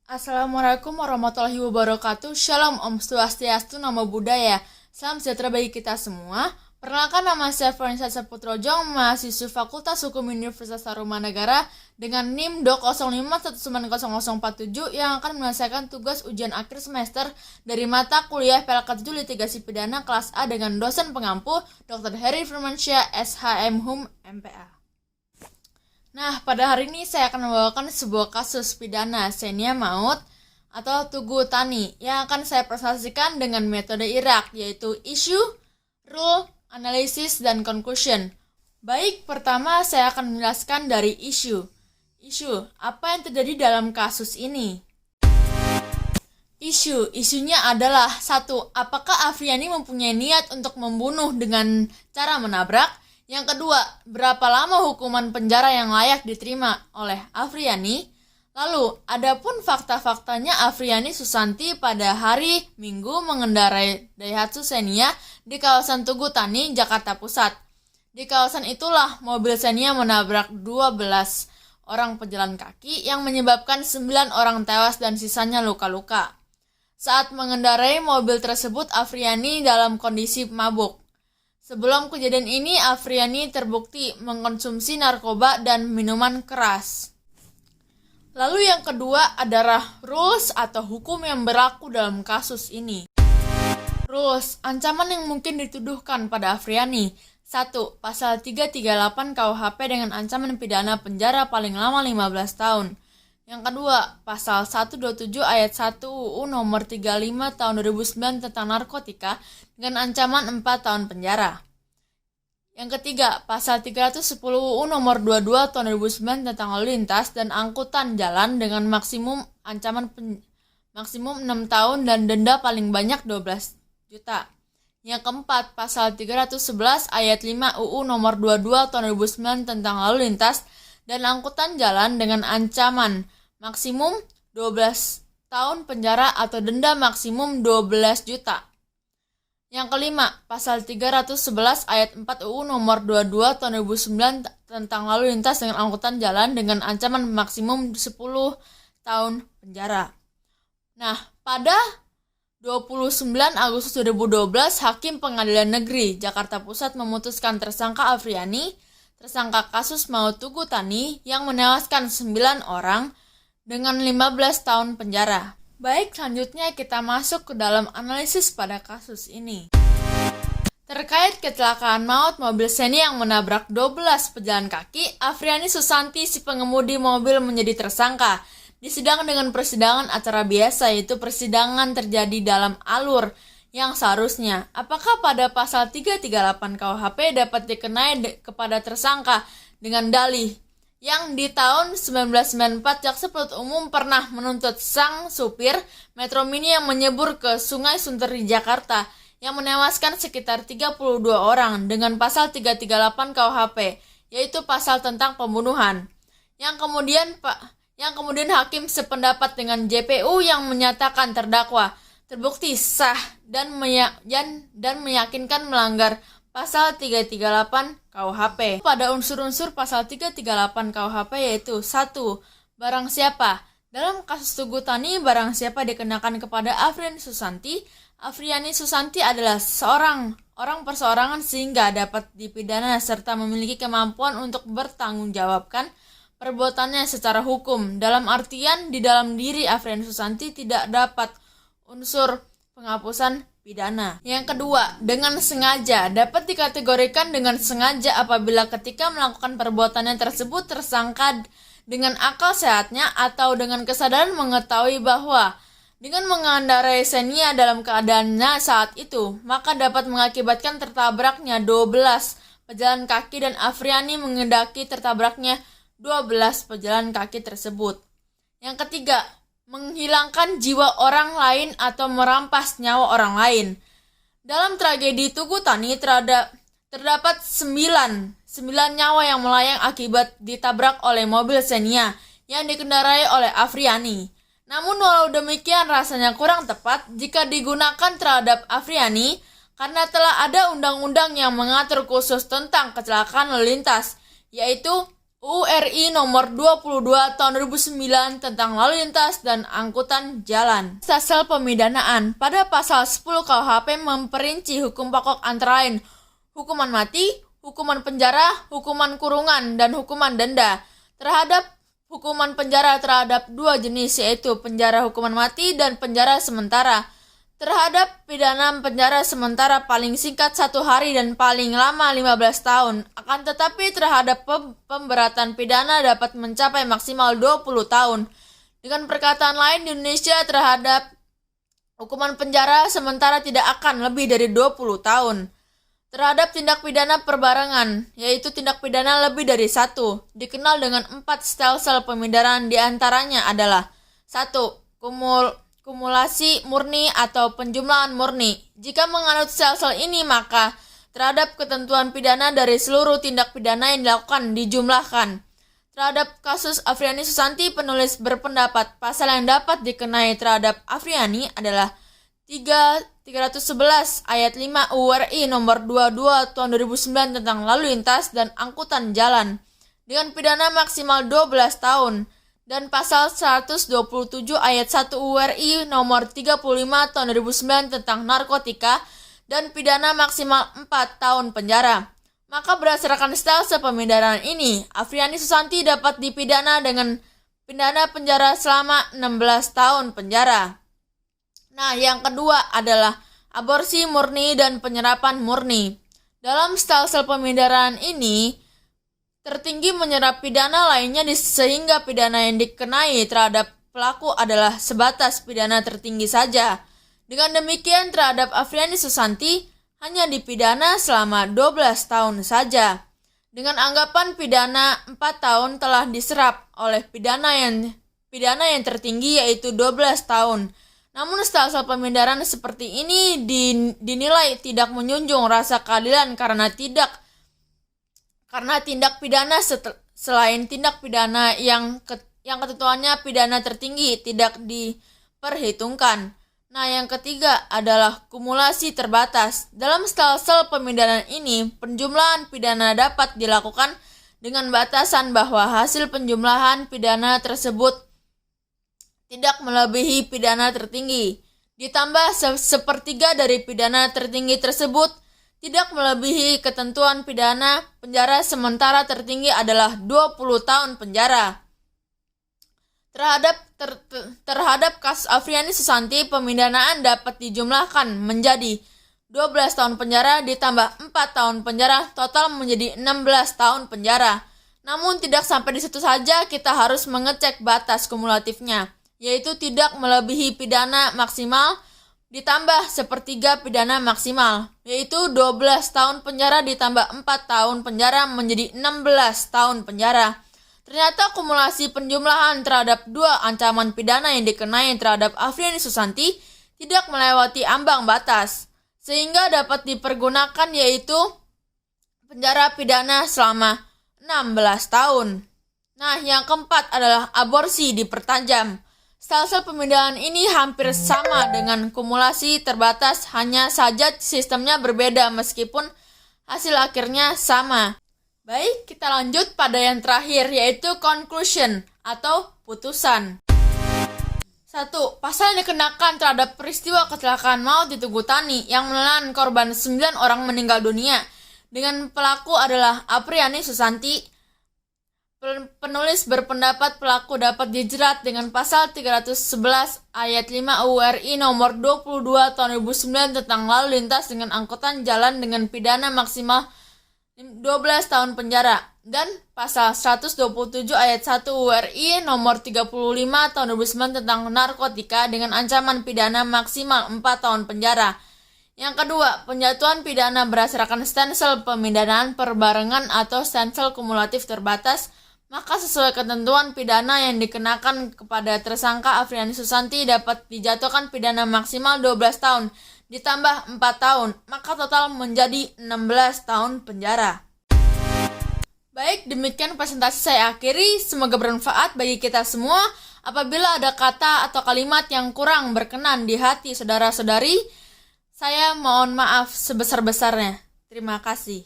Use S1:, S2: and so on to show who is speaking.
S1: Assalamualaikum warahmatullahi wabarakatuh. Shalom Om Swastiastu, Namo Buddhaya. Salam sejahtera bagi kita semua. Perkenalkan, nama saya Florensa Saputrojong, mahasiswa Fakultas Hukum Universitas Tarumanagara dengan NIM DO 05190047 yang akan menyelesaikan tugas ujian akhir semester dari mata kuliah PLK 7 Litigasi Pidana kelas A dengan dosen pengampu Dr. Heri Firmansyah, SHM Hum, MPA. Nah, pada hari ini saya akan membawakan sebuah kasus pidana Xenia Maut atau Tugu Tani yang akan saya presentasikan dengan metode Irak, yaitu issue, rule, analysis, dan conclusion. Baik, pertama saya akan menjelaskan dari issue. Issue, apa yang terjadi dalam kasus ini? Isunya adalah 1. Apakah Afriani mempunyai niat untuk membunuh dengan cara menabrak? Yang kedua, berapa lama hukuman penjara yang layak diterima oleh Afriani? Lalu, adapun fakta-faktanya, Afriani Susanti pada hari Minggu mengendarai Daihatsu Xenia di kawasan Tugu Tani, Jakarta Pusat. Di kawasan itulah mobil Xenia menabrak 12 orang pejalan kaki yang menyebabkan 9 orang tewas dan sisanya luka-luka. Saat mengendarai mobil tersebut, Afriani dalam kondisi mabuk. Sebelum kejadian ini, Afriani terbukti mengkonsumsi narkoba dan minuman keras. Lalu yang kedua adalah rules atau hukum yang berlaku dalam kasus ini. Rules, ancaman yang mungkin dituduhkan pada Afriani. 1. Pasal 338 KUHP dengan ancaman pidana penjara paling lama 15 tahun. Yang kedua, pasal 127 ayat 1 UU nomor 35 tahun 2009 tentang narkotika dengan ancaman 4 tahun penjara. Yang ketiga, pasal 310 UU nomor 22 tahun 2009 tentang lalu lintas dan angkutan jalan dengan maksimum maksimum 6 tahun dan denda paling banyak 12 juta. Yang keempat, pasal 311 ayat 5 UU nomor 22 tahun 2009 tentang lalu lintas dan angkutan jalan dengan ancaman maksimum 12 tahun penjara atau denda maksimum 12 juta. Yang kelima, pasal 311 ayat 4 UU nomor 22 tahun 2009 tentang lalu lintas dengan angkutan jalan dengan ancaman maksimum 10 tahun penjara. Nah, pada 29 Agustus 2012, Hakim Pengadilan Negeri Jakarta Pusat memutuskan tersangka Afriani, tersangka kasus maut Tugu Tani yang menewaskan 9 orang dengan 15 tahun penjara. Baik, selanjutnya kita masuk ke dalam analisis pada kasus ini. Terkait kecelakaan maut mobil Xenia yang menabrak 12 pejalan kaki, Afriani Susanti si pengemudi mobil menjadi tersangka. Disidang dengan persidangan acara biasa, yaitu persidangan terjadi dalam alur yang seharusnya. Apakah pada pasal 338 KUHP dapat dikenai kepada tersangka dengan dalih yang di tahun 1994 Jaksa Penuntut Umum pernah menuntut sang supir Metro Mini yang menyebur ke Sungai Sunter di Jakarta yang menewaskan sekitar 32 orang dengan pasal 338 KUHP, yaitu pasal tentang pembunuhan. Yang kemudian hakim sependapat dengan JPU yang menyatakan terdakwa terbukti sah dan meyakinkan melanggar pasal 338 KUHP. Pada unsur-unsur pasal 338 KUHP yaitu 1. Barang siapa. Dalam kasus Tugu Tani, barang siapa dikenakan kepada Afriani Susanti. Afriani Susanti adalah seorang orang perseorangan sehingga dapat dipidana serta memiliki kemampuan untuk bertanggungjawabkan perbuatannya secara hukum. Dalam artian, di dalam diri Afriani Susanti tidak dapat unsur penghapusan pidana. Yang kedua, dengan sengaja. Dapat dikategorikan dengan sengaja apabila ketika melakukan perbuatannya tersebut tersangka dengan akal sehatnya atau dengan kesadaran mengetahui bahwa dengan mengendarai Xenia dalam keadaannya saat itu, maka dapat mengakibatkan tertabraknya 12 pejalan kaki dan Afriani mengendaki tertabraknya 12 pejalan kaki tersebut. Yang ketiga, menghilangkan jiwa orang lain atau merampas nyawa orang lain. Dalam tragedi Tugu Tani terdapat 9 nyawa yang melayang akibat ditabrak oleh mobil Xenia yang dikendarai oleh Afriani. Namun walau demikian rasanya kurang tepat jika digunakan terhadap Afriani karena telah ada undang-undang yang mengatur khusus tentang kecelakaan lalu lintas, yaitu UU RI nomor 22 tahun 2009 tentang lalu lintas dan angkutan jalan. Pasal pemidanaan pada pasal 10 KUHP memperinci hukum pokok antara lain hukuman mati, hukuman penjara, hukuman kurungan, dan hukuman denda. Terhadap hukuman penjara terhadap dua jenis, yaitu penjara hukuman mati dan penjara sementara. Terhadap pidana penjara sementara paling singkat 1 hari dan paling lama 15 tahun. Akan tetapi terhadap pemberatan pidana dapat mencapai maksimal 20 tahun. Dengan perkataan lain, di Indonesia terhadap hukuman penjara sementara tidak akan lebih dari 20 tahun. Terhadap tindak pidana perbarengan, yaitu tindak pidana lebih dari satu, dikenal dengan 4 stelsel pemindahan, diantaranya adalah 1. Kumulasi murni atau penjumlahan murni. Jika menganut stelsel ini, maka terhadap ketentuan pidana dari seluruh tindak pidana yang dilakukan dijumlahkan. Terhadap kasus Afriani Susanti, penulis berpendapat pasal yang dapat dikenai terhadap Afriani adalah 311 ayat 5 UU RI nomor 22 tahun 2009 tentang lalu lintas dan angkutan jalan dengan pidana maksimal 12 tahun. Dan pasal 127 ayat 1 UU RI nomor 35 tahun 2009 tentang narkotika dan pidana maksimal 4 tahun penjara. Maka berdasarkan stelsel pemindahan ini, Afriani Susanti dapat dipidana dengan pidana penjara selama 16 tahun penjara. Nah, yang kedua adalah aborsi murni dan penyerapan murni. Dalam stelsel pemindahan ini, tertinggi menyerap pidana lainnya sehingga pidana yang dikenai terhadap pelaku adalah sebatas pidana tertinggi saja. Dengan demikian terhadap Afriani Susanti hanya dipidana selama 12 tahun saja. Dengan anggapan pidana 4 tahun telah diserap oleh pidana yang tertinggi, yaitu 12 tahun. Namun stelsel pemindahan seperti ini dinilai tidak menjunjung rasa keadilan karena tindak pidana selain tindak pidana yang ketentuannya pidana tertinggi tidak diperhitungkan. Nah, yang ketiga adalah kumulasi terbatas. Dalam stelsel pemindahan ini, penjumlahan pidana dapat dilakukan dengan batasan bahwa hasil penjumlahan pidana tersebut tidak melebihi pidana tertinggi. Ditambah sepertiga dari pidana tertinggi tersebut tidak melebihi ketentuan pidana penjara sementara tertinggi adalah 20 tahun penjara. Terhadap kasus Afriani Susanti, pemindanaan dapat dijumlahkan menjadi 12 tahun penjara ditambah 4 tahun penjara, total menjadi 16 tahun penjara. Namun tidak sampai di situ saja, kita harus mengecek batas kumulatifnya, yaitu tidak melebihi pidana maksimal ditambah sepertiga pidana maksimal, yaitu 12 tahun penjara ditambah 4 tahun penjara menjadi 16 tahun penjara. Ternyata kumulasi penjumlahan terhadap dua ancaman pidana yang dikenai terhadap Afriani Susanti tidak melewati ambang batas, sehingga dapat dipergunakan, yaitu penjara pidana selama 16 tahun. Nah, yang keempat adalah aborsi dipertajam. Stelsel pemindahan ini hampir sama dengan kumulasi terbatas, hanya saja sistemnya berbeda meskipun hasil akhirnya sama. Baik, kita lanjut pada yang terakhir, yaitu conclusion atau putusan. 1. Pasal yang dikenakan terhadap peristiwa kecelakaan maut di Tugu Tani yang menelan korban 9 orang meninggal dunia dengan pelaku adalah Afriani Susanti. Penulis berpendapat pelaku dapat dijerat dengan pasal 311 ayat 5 UU RI nomor 22 tahun 2009 tentang lalu lintas dengan angkutan jalan dengan pidana maksimal 12 tahun penjara, dan pasal 127 ayat 1 UU RI nomor 35 tahun 2009 tentang narkotika dengan ancaman pidana maksimal 4 tahun penjara. Yang kedua, penjatuhan pidana berdasarkan stelsel pemindahan perbarengan atau stelsel kumulatif terbatas. Maka sesuai ketentuan pidana yang dikenakan kepada tersangka Afriani Susanti dapat dijatuhkan pidana maksimal 12 tahun ditambah 4 tahun, maka total menjadi 16 tahun penjara. Baik, demikian presentasi saya akhiri. Semoga bermanfaat bagi kita semua. Apabila ada kata atau kalimat yang kurang berkenan di hati saudara-saudari, saya mohon maaf sebesar-besarnya. Terima kasih.